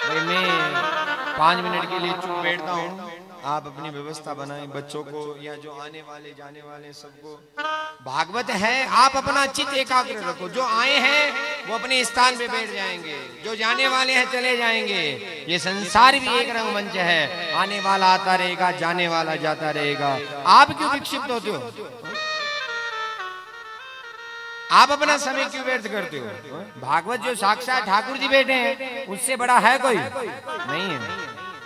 भाई मैं 5 मिनट के लिए चुप बैठता हूँ, आप अपनी व्यवस्था बनाएं, बच्चों को या जो आने वाले जाने वाले सबको। भागवत है, आप अपना चित्त एकाग्र रखो। जो आए हैं वो अपने स्थान पे बैठ जाएंगे, जो जाने वाले हैं चले जाएंगे। ये संसार भी एक रंगमंच है, आने वाला आता रहेगा, जाने वाला जाता रहेगा। आप क्यों विक्षिप्त होते हो? आप अपना समय क्यों व्यर्थ करते हो? भागवत जो साक्षात ठाकुर जी बैठे हैं, उससे बड़ा है कोई नहीं है।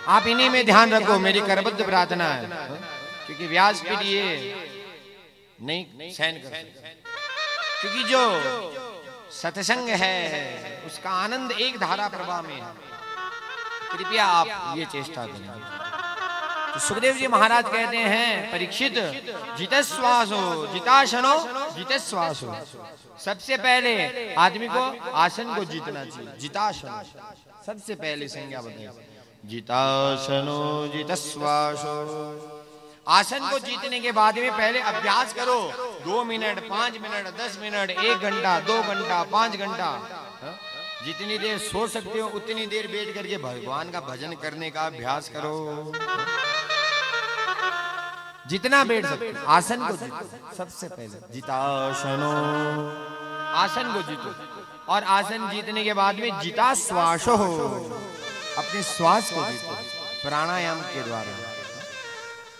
आप इन्हीं में ध्यान रखो, मेरी करबद्ध प्रार्थना है, क्योंकि व्यासपीठ ये नहीं सहन कर सकते। क्योंकि जो सत्संग है उसका आनंद एक धारा प्रवाह में है। कृपया आप ये चेष्टा करें। तो सुखदेव जी महाराज कहते हैं, परीक्षित जितश्वासो जिताशनो जितश्वासो। सबसे पहले आदमी को आसन को जीतना चाहिए। जितासन सबसे पहले संज्ञा बताइए। जितासनो जितश्वासो। आसन को जीतने के बाद में पहले अभ्यास करो। 2 मिनट, 5 मिनट, 10 मिनट, 1 घंटा, 2 घंटा, 5 घंटा, जितनी देर सो सकते हो उतनी देर बैठ करके भगवान का भजन करने का अभ्यास करो। जितना बैठ सकते हो आसन को जीतो। सबसे पहले जितासनो, आसन को जीतो। और आसन जीतने के बाद में जिता श्वासो, अपने श्वास को जीतो प्राणायाम के द्वारा।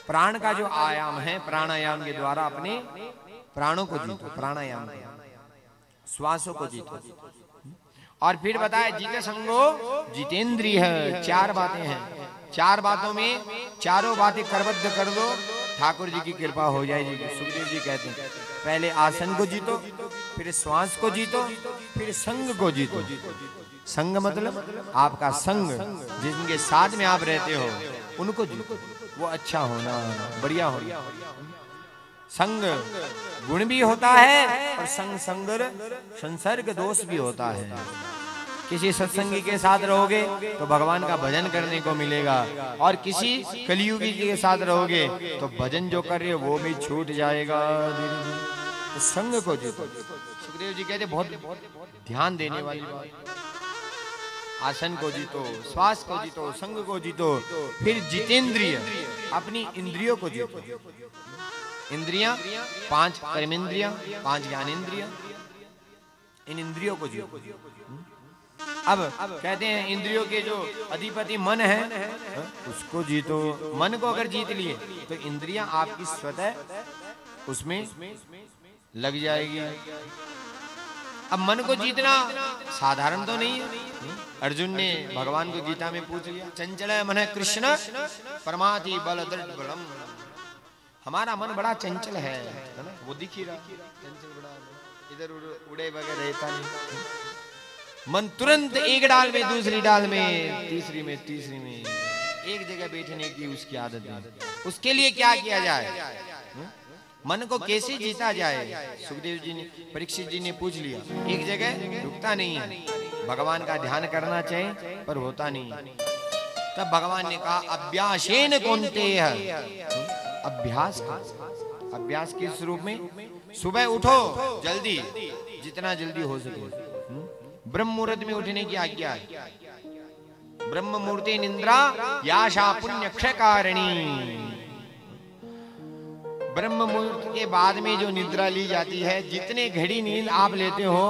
प्राण का जो आयाम है, प्राणायाम के द्वारा अपने प्राणों को जीतो। प्राणायाम श्वासों को जीतो। और फिर बताया जीत संगो जितेंद्रिय है। 4 बातें हैं, 4 बातों में चारों बातें करबद्ध कर दो, ठाकुर जी की कृपा हो जाएगी। सुखदेव जी कहते हैं पहले आसन को जीतो, फिर श्वास को जीतो, फिर संग को जीतो। संग मतलब आपका संग, जिनके साथ में आप रहते हो उनको जीतो। वो अच्छा होना, बढ़िया होना। संग गुण भी होता है और संग संसर्ग दोष भी होता है। किसी सत्संगी के साथ रहोगे तो भगवान का भजन करने को मिलेगा, और किसी कलियुगी के साथ रहोगे तो भजन जो कर रहे हो वो भी छूट जाएगा धीरे धीरे। तो संग को जीतो। सुखदेव जी कहते बहुत ध्यान देने वाली बात। आसन को जीतो, श्वास को जीतो, संग को जीतो, फिर जितेंद्रिय, अपनी इंद्रियों को जीतो। इंद्रियां 5 कर्मेंद्रियां, 5 ज्ञानेंद्रियां, इन इंद्रियों को जीतो। अब कहते हैं इंद्रियों के जो अधिपति मन है उसको जीतो। मन को अगर जीत लिए तो इंद्रियां आपकी स्वतः उसमें लग जाएगी। अब मन को जीतना साधारण तो नहीं है। अर्जुन ने भगवान को गीता में पूछ लिया, चंचल मन है कृष्ण परमाति बल दृढ़ बलम। हमारा मन बड़ा चंचल है ना, वो दिख ही रहा। चंचल बड़ा इधर उड़े बगैर रहता नहीं। मन तुरंत एक डाल में, दूसरी डाल में, तीसरी में, तीसरी में, एक जगह बैठने की उसकी आदत है। उसके लिए क्या किया जाए? मन को कैसे जीता जाए? सुखदेव जी ने, परीक्षित जी ने पूछ लिया। एक जगह रुकता नहीं है, भगवान का ध्यान करना चाहिए पर होता नहीं। तब भगवान ने कहा अभ्यासेन कौन्तेय। अभ्यास, अभ्यास किस रूप में? सुबह उठो जल्दी, जितना जल्दी हो सके। ब्रह्म मुहूर्त में उठने की आज्ञा है। ब्रह्म मुहूर्ते निद्रा याशा पुण्य क्षयकारिणी। ब्रह्म मुहूर्त के बाद में जो निद्रा ली जाती है, जितने घड़ी नींद आप लेते हो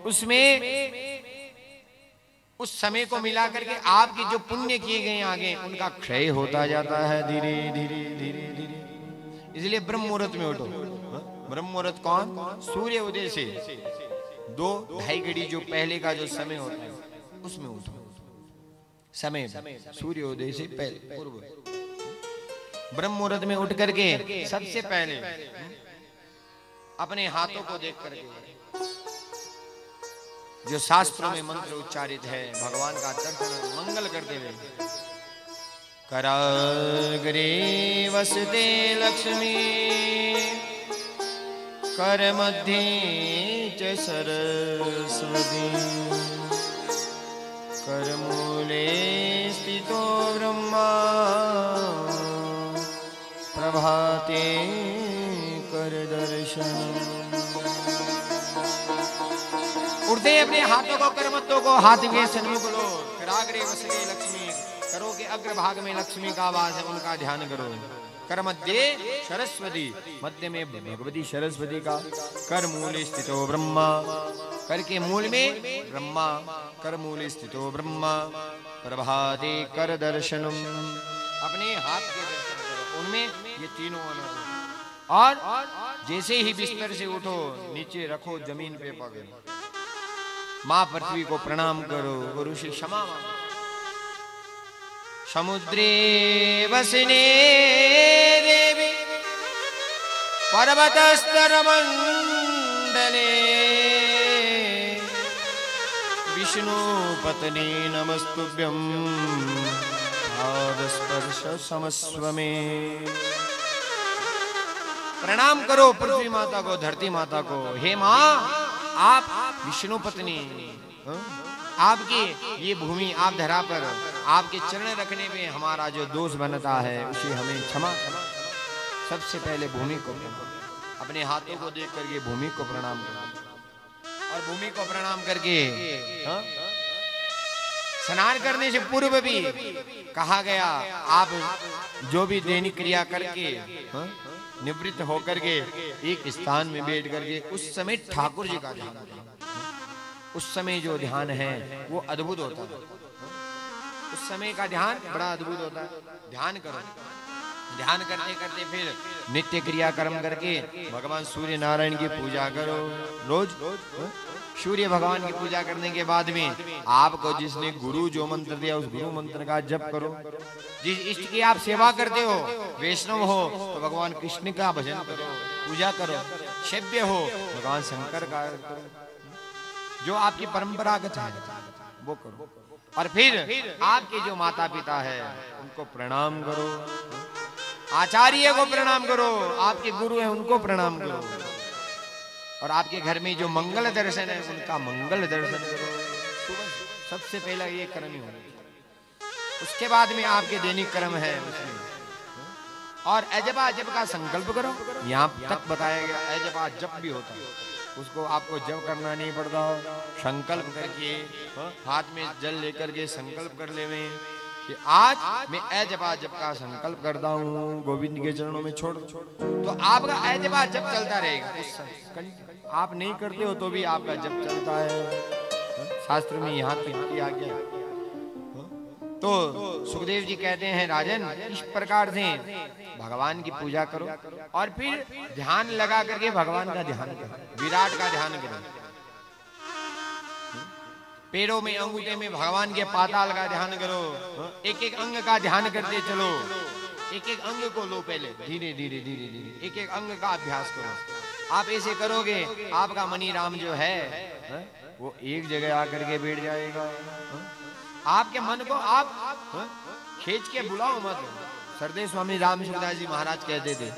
उसमें उस समय को मिला करके आपके जो पुण्य किए गए आगे उनका क्षय होता जाता है धीरे धीरे धीरे धीरे। इसलिए ब्रह्म मुहूर्त में उठो। ब्रह्म मुहूर्त कौन? सूर्य उदय से 2-2.5 घड़ी जो पहले का जो समय होता है उसमें उठो। समय सूर्य उदय से पहले पूर्व ब्रह्म मुहूर्त में उठ करके सबसे पहले अपने हाथों को देख करके जो शास्त्रों में मंत्र उच्चारित है भगवान का दर्शन मंगल करते हुए, कराग्रे वसते लक्ष्मी कर मध्ये च सरस्वती कर मूले स्थितो ब्रह्मा प्रभाते कर दर्शन। उठते अपने हाथों को, करमत्तों को हाथ के सन्मुख लो, अग्राग्रे वसते लक्ष्मी, करो के अग्रभाग में लक्ष्मी का वास है, उनका ध्यान करो। कर मध्य सरस्वती, मध्य में भगवती सरस्वती का। कर मूले स्थितो ब्रह्मा, कर के मूल में ब्रह्मा, कर मूले स्थितो ब्रह्मा। प्रभाते कर दर्शनम, अपने हाथ के दर्शन करो, उनमें ये तीनों अनुभव। और जैसे ही बिस्तर से उठो, नीचे रखो जमीन पे पग, माँ पृथ्वी को प्रणाम करो, गुरु से क्षमा मांगो। समुद्रे वसने देवी पर्वतस्तर मंडले, विष्णु पत्नी नमस्तुभ्यं पादस्पर्श समस्व में। प्रणाम करो पृथ्वी माता को, धरती माता को। हे माँ, आप विष्णु पत्नी, आपकी ये भूमि, आप धरा पर आपके चरण रखने में हमारा जो दोष बनता है उसे हमें क्षमा करो। सबसे पहले भूमि को अपने हाथों को देख करके भूमि को प्रणाम करो। और भूमि को प्रणाम करके स्नान करने से पूर्व भी कहा गया, आप जो भी दैनिक क्रिया करके निवृत्त होकर के एक स्थान में बैठ करके उस समय ठाकुर जी का ध्यान करें। उस समय जो ध्यान है वो अद्भुत होता है। उस समय का ध्यान बड़ा अद्भुत होता है। ध्यान करो, ध्यान करते करते फिर नित्य क्रिया कर्म करके भगवान सूर्य नारायण की पूजा करो। रोज सूर्य भगवान की पूजा करने के बाद में आपको जिसने गुरु जो मंत्र दिया उस गुरु मंत्र का जप करो। जिस इष्ट की आप सेवा करते हो, वैष्णव हो तो भगवान कृष्ण का भजन करो, पूजा करो। शैव्य हो भगवान शंकर का करो, जो आपकी परंपरागत है वो करो। और फिर आपके जो माता पिता है उनको प्रणाम करो, आचार्य को प्रणाम करो, आपके गुरु हैं उनको प्रणाम करो। और आपके घर में जो मंगल दर्शन है उनका मंगल दर्शन करो। सबसे पहला ये कर्म ही होना। उसके बाद में आपके दैनिक कर्म है उसमें। और अजबा जप का संकल्प करो। यहाँ तक बताया गया अजबा जप भी होता है, उसको आपको जप करना नहीं पड़ता। संकल्प करके हाथ में जल लेकर के संकल्प कर लेवे कि आज मैं अजबा जप का संकल्प करता हूँ, गोविंद के चरणों में छोड़। तो आपका अजबा जप चलता रहेगा। आप नहीं करते हो तो भी आपका जप चलता है। शास्त्र में यहाँ तक किया गया। तो सुखदेव जी कहते हैं, राजन इस प्रकार से भगवान की पूजा करो और फिर ध्यान लगा करके भगवान का ध्यान करो, विराट का ध्यान करो। पैरों में अंगूठे में भगवान के पाताल का ध्यान करो। एक एक अंग का ध्यान करते चलो। एक एक अंग को लो, पहले धीरे धीरे धीरे धीरे एक एक अंग का अभ्यास करो। आप ऐसे करोगे आपका मनी राम जो है वो एक जगह आकर के बैठ जाएगा। आपके मन को आप खींच के बुलाओ मत। सरदेव स्वामी रामचंद्र जी महाराज कहते थे,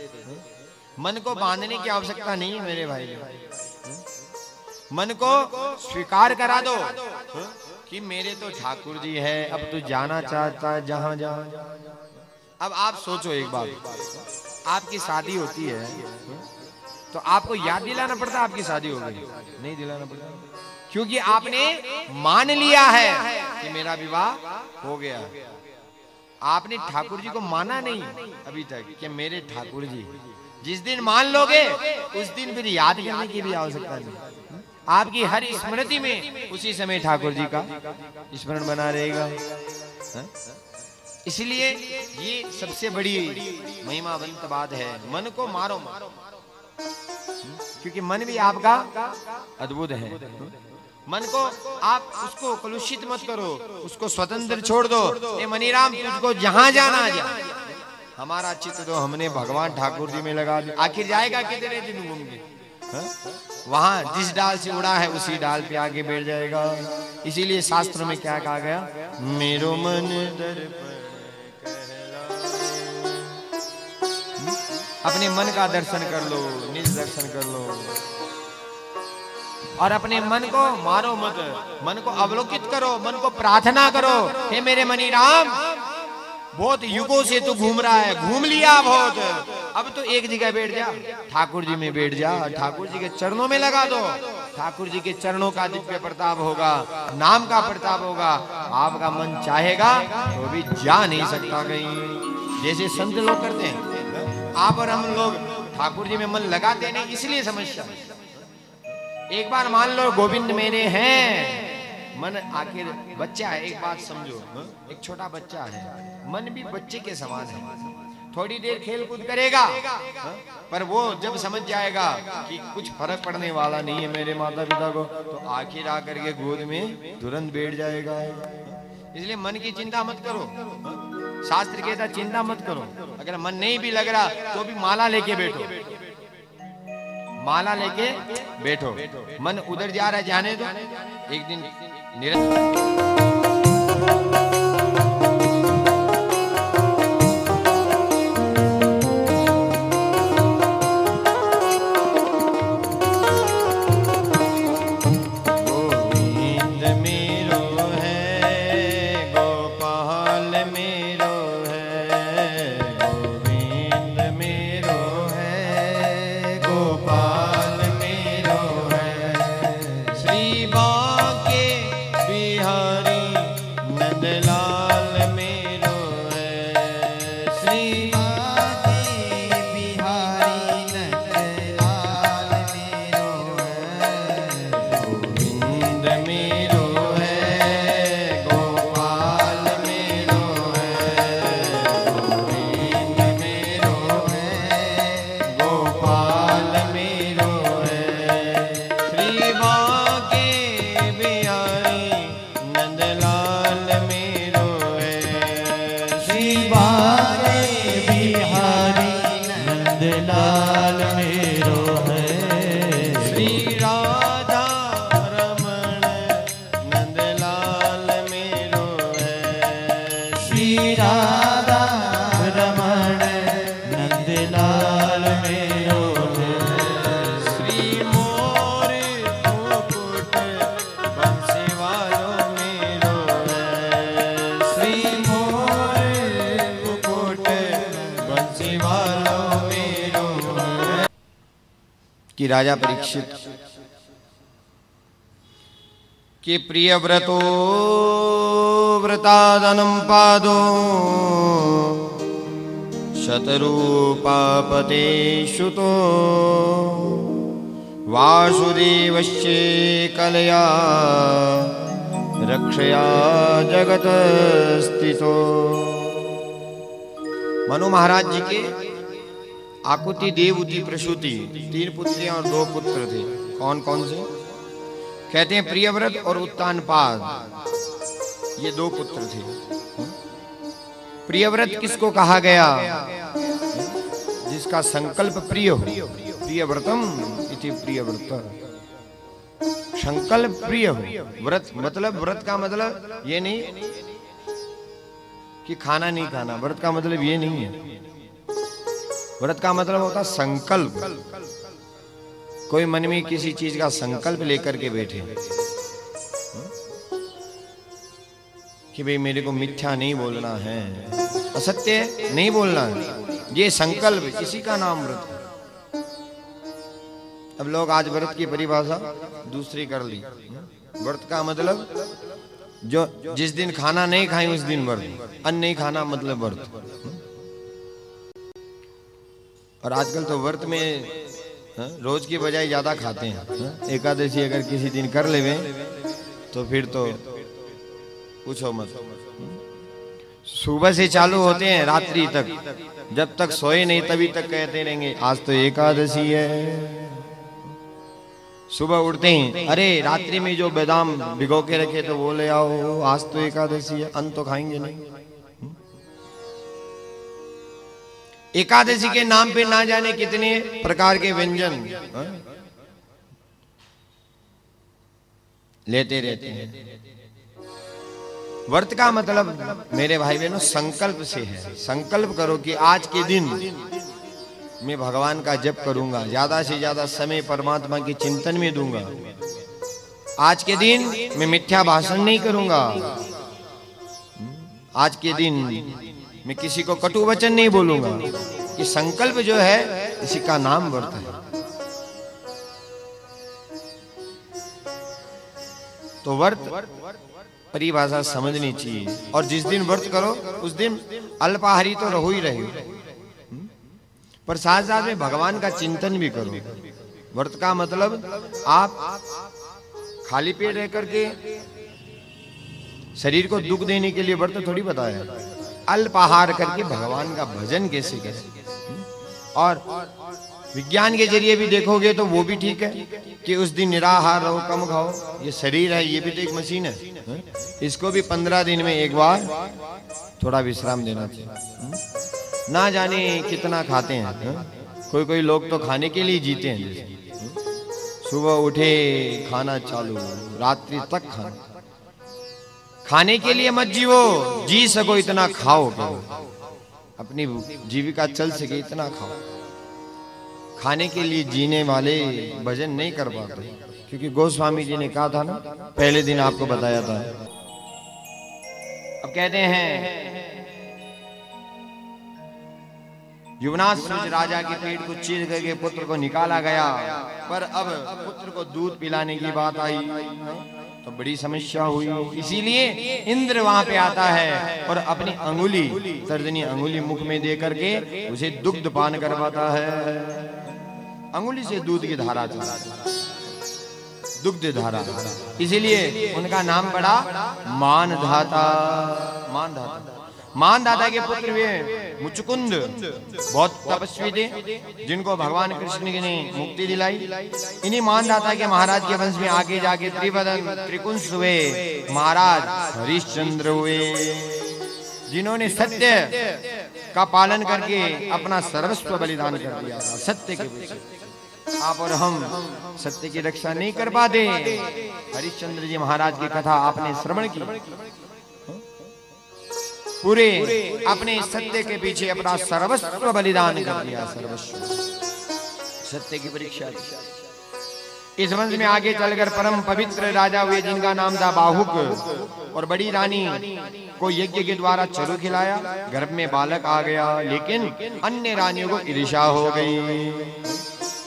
मन को बांधने की आवश्यकता नहीं है मेरे भाई। मन को स्वीकार करा दो कि मेरे तो ठाकुर जी है, अब तू जाना चाहता है जहां जहां। अब आप सोचो एक बार, आपकी शादी होती है तो आपको याद दिलाना पड़ता आपकी शादी हो गई? नहीं दिलाना पड़ता, क्योंकि आपने मान लिया है कि मेरा विवाह हो गया। आपने ठाकुर जी को माना नहीं अभी तक कि मेरे ठाकुर जी। जिस दिन मान लोगे उस दिन फिर याद करने की भी आवश्यकता नहीं। आपकी हर स्मृति में उसी समय ठाकुर जी का स्मरण बना रहेगा। इसलिए ये सबसे बड़ी महिमावंत बात है। मन को मारो मारो, क्योंकि मन भी आपका अद्भुत है। मन को आप उसको कलुषित मत करो, उसको स्वतंत्र छोड़ दो। ये मनीराम तुझको जहां जाना जा। हमारा चित्त तो हमने भगवान ठाकुर जी में लगा दिया। आखिर जाएगा कितने दिन घूम के? वहां जिस डाल से उड़ा है उसी डाल पे आके बैठ जाएगा। इसीलिए शास्त्र में क्या कहा गया, मेरो मन दर्पण अपने मन का दर्शन कर लो, निज दर्शन कर लो। और अपने मन को मारो मत, मन को अवलोकित करो, मन को प्रार्थना करो, हे मेरे मनी राम, बहुत युगों से तू घूम रहा है, घूम लिया बहुत, अब तो एक जगह बैठ जा, ठाकुर जी में बैठ जा, ठाकुर जी के चरणों में लगा दो। ठाकुर जी के चरणों का दिव्य प्रताप होगा, नाम का प्रताप होगा, आपका मन चाहेगा तो भी जा नहीं सकता कहीं। जैसे संत लोग करते हैं, आप और हम लोग ठाकुर जी में मन लगाते नहीं, इसलिए समस्या। एक बार मान लो गोविंद मेरे हैं, मन आखिर बच्चा है, एक बात समझो, एक छोटा बच्चा है, मन भी बच्चे के समान है, थोड़ी देर खेल कूद करेगा, पर वो जब समझ जाएगा कि कुछ फर्क पड़ने वाला नहीं है मेरे माता पिता को, तो आखिर आकर के गोद में तुरंत बैठ जाएगा। इसलिए मन की चिंता मत करो, शास्त्र कहता चिंता मत करो। अगर मन नहीं भी लग रहा तो भी माला लेके बैठो, माला लेके बैठो। मन उधर जा रहा है, जाने दो, एक दिन कि राजा परीक्षित के प्रिय व्रतो व्रतादनं पादो शतरूपापते शुतो वासुदेवस्य कलया रक्षया जगत स्थितो। मनु महाराज जी के आकुति, देवउति, प्रसूति 3 पुत्रियां और 2 पुत्र थे। कौन कौन से? कहते हैं प्रियव्रत और उत्तानपाद, ये 2 पुत्र थे। प्रियव्रत किसको कहा गया? जिसका संकल्प प्रिय हो, प्रियव्रतम इति प्रियव्रत। संकल्प प्रिय हो। व्रत मतलब, व्रत का मतलब ये नहीं कि खाना नहीं खाना, व्रत का मतलब ये नहीं है। व्रत का मतलब होता संकल्प। कोई मन में किसी चीज का संकल्प लेकर के बैठे कि भाई मेरे को मिथ्या नहीं बोलना है, असत्य नहीं बोलना है, ये संकल्प, इसी का नाम व्रत है। अब लोग आज व्रत की परिभाषा दूसरी कर ली। व्रत का मतलब जो जिस दिन खाना नहीं खाए उस दिन व्रत, अन्न नहीं खाना मतलब व्रत। और आजकल तो व्रत में रोज की बजाय ज्यादा खाते हैं। एकादशी अगर किसी दिन कर लेवे तो फिर तो पूछो मत। सुबह से चालू होते हैं रात्रि तक, जब तक सोए नहीं तभी तक कहते रहेंगे आज तो एकादशी है। सुबह उठते ही अरे रात्रि में जो बादाम भिगो के रखे तो वो ले आओ, आज तो एकादशी है, अन्न तो खाएंगे नहीं। एकादशी के नाम पे ना जाने कितने प्रकार के व्यंजन लेते रहते हैं। व्रत का मतलब मेरे भाई बहनों संकल्प से है। संकल्प करो कि आज के दिन मैं भगवान का जप करूंगा, ज्यादा से ज्यादा समय परमात्मा के चिंतन में दूंगा। आज के दिन मैं मिथ्या भाषण नहीं करूंगा। आज के दिन मैं किसी को कटु वचन नहीं बोलूंगा। ये संकल्प जो है इसी का नाम व्रत है। तो व्रत परिभाषा समझनी चाहिए। और जिस दिन व्रत करो उस दिन अल्पाहारी तो रहो ही रहे, पर साथ साथ में भगवान का चिंतन भी करो। व्रत का मतलब आप खाली पेट रह करके शरीर को दुख देने के लिए व्रत थोड़ी बताया। अल्पाहार करके भगवान का भजन कैसे करें। और विज्ञान के जरिए भी देखोगे तो वो भी ठीक है कि उस दिन निराहार रहो, कम खाओ। ये शरीर है, ये भी तो एक मशीन है, इसको भी 15 दिन में एक बार थोड़ा विश्राम देना चाहिए। ना जाने कितना खाते हैं, कोई कोई लोग तो खाने के लिए जीते हैं। सुबह उठे खाना चालू, रात्रि तक खाने के लिए मत जीवो, जी सको इतना खाओ, अपनी जीविका चल सके इतना खाओ। खाने के लिए जीने वाले भजन नहीं कर पाते, क्योंकि गोस्वामी जी ने कहा था ना, पहले दिन आपको बताया था। अब कहते हैं युवनाश्रुज राजा के पेट को चीर करके पुत्र को निकाला गया, पर अब पुत्र को दूध पिलाने की बात आई तो बड़ी समस्या हुई। इसीलिए इंद्र वहां पे आता है और अपनी अंगुली, तर्जनी अंगुली मुख में दे करके उसे दुग्ध पान करवाता है। अंगुली से दूध की धारा चलती, दुग्ध धारा, इसीलिए उनका नाम पड़ा मानधाता। मानधाता, मानधाता के पुत्र वे मुचुकुंद बहुत तपस्वी थे, जिनको भगवान कृष्ण ने मुक्ति दिलाई। इन्हीं मानधाता के महाराज के वंश में आगे जाके त्रिवदन त्रिकुंस हुए महाराज हरिश्चंद्र हुए, जिन्होंने सत्य का पालन करके अपना सर्वस्व बलिदान कर दिया। सत्य के पीछे आप और हम सत्य की रक्षा नहीं कर पाते। हरिश्चंद्र जी महाराज की कथा आपने श्रवण की, पूरे अपने सत्य के पीछे अपना सर्वस्व बलिदान कर दिया। सर्वस्व सत्य की परीक्षा। इस वंश में आगे चलकर परम पवित्र राजा हुए, जिनका नाम था बाहुक, और बड़ी रानी को यज्ञ के द्वारा चरु खिलाया। गर्भ में बालक आ गया, लेकिन अन्य रानियों को ईर्ष्या हो गई,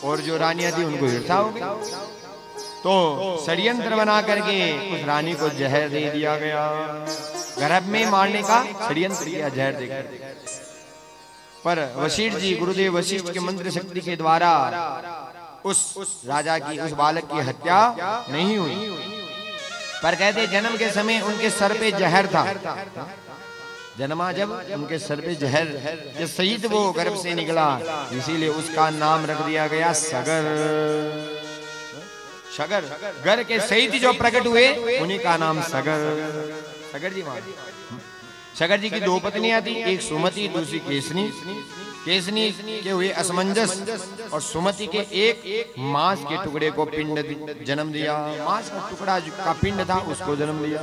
और जो रानियां थी उनको ईर्ष्या हो गई, तो षड्यंत्र बना करके उस रानी को जहर दे दिया गया। गर्भ में मारने का षड्यंत्र किया जहर देकर, पर वशिष्ठ जी, गुरुदेव वशिष्ठ के मंत्र शक्ति के द्वारा उस राजा की, उस बालक की हत्या नहीं हुई। पर कहते जन्म के समय उनके सर पे जहर था। जन्मा जब उनके सर पे जहर के सहित वो गर्भ से निकला, इसीलिए उसका नाम रख दिया गया सगर। सगर, गर के सहित जो प्रकट हुए उन्हीं का नाम सगर। सगर जी महाराज, सगर जी की दो पत्नियां थी, एक सुमति, दूसरी केसनी। केसनी के हुए असमंजस, और सुमति के एक मांस के टुकड़े को पिंड जन्म दिया। मांस का टुकड़ा का पिंड था, उसको जन्म दिया।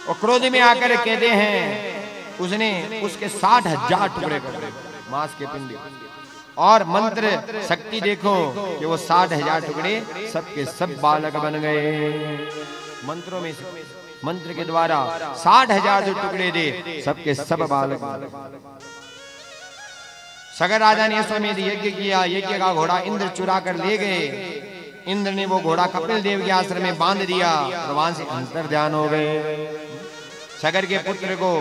और क्रोध में आकर कहते हैं उसने उसके 60,000 टुकड़े कर दिए मांस के पिंड। और मंत्र शक्ति देखो कि वो 60,000 टुकड़े सबके सब बालक बन गए। मंत्रों में मंत्र के द्वारा 60,000 जो टुकड़े दे, सबके सब बालक। सगर राजा ने अश्वमेध यज्ञ किया। यज्ञ का घोड़ा इंद्र चुरा कर ले गए। इंद्र ने वो घोड़ा कपिल देव के आश्रम में बांध दिया, और वहां से अंतर ध्यान हो गए। सगर के पुत्र को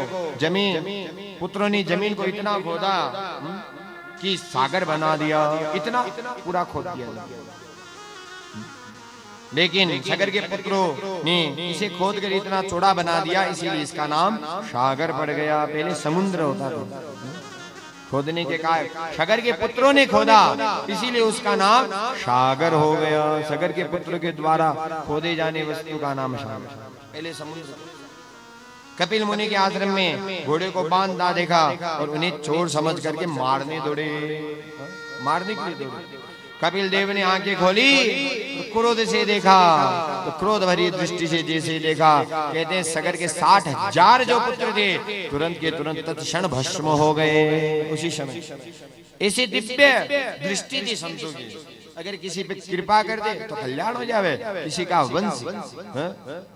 पुत्रों ने जमीन को इतना खोदा कि सागर बना दिया, इतना पूरा खोद दिया। लेकिन सगर के पुत्रों ने इसे खोद कर इतना चौड़ा बना दिया, इसीलिए इसका नाम सागर पड़ गया। पहले समुद्र होता था, खोदने के कारण सगर के पुत्रों ने खोदा, इसीलिए उसका नाम सागर हो गया। सगर के पुत्र के द्वारा खोदे जाने वस्तु का नाम सागर। पहले समुद्र। कपिल मुनि के आश्रम में घोड़े को बांधा देखा, और उन्हें चोर समझ करके मारने दौड़े, मारने के लिए दौड़े। कपिल देव ने आंखें खोली, क्रोध से देखा, तो क्रोध भरी दृष्टि से जैसे देखा, कहते हैं सगर के 60,000 जो पुत्र थे तुरंत के तुरंत तत्क्षण भस्म हो गए उसी समय। ऐसी दिव्य दृष्टि थी संतों की। अगर किसी पे कृपा कर दे तो कल्याण हो जावे, किसी का वंश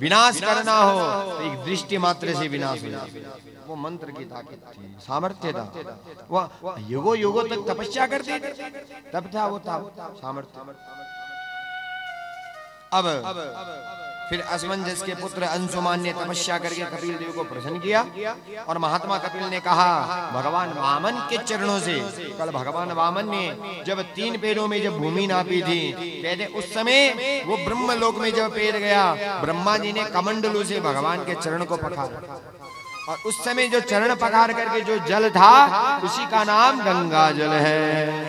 विनाश करना हो तो एक दृष्टि मात्र से विनाश हो जाए। वो मंत्र की ताकत थी, सामर्थ्य था। वो युगों युगों तक तपस्या करते, तब था वो था सामर्थ्य। अब फिर असमंजस के पुत्र अंशुमान ने तपस्या करके कपिल देव को प्रसन्न किया और महात्मा कपिल ने कहा भगवान वामन के चरणों से, कल भगवान वामन ने जब 3 पैरों में जब भूमि नापी थी, कहते उस समय वो ब्रह्मलोक में जब पैर गया, ब्रह्मा जी ने कमंडलू से भगवान के चरण को पखारा और उस समय जो चरण पखार करके जो जल था उसी का नाम गंगा जल है।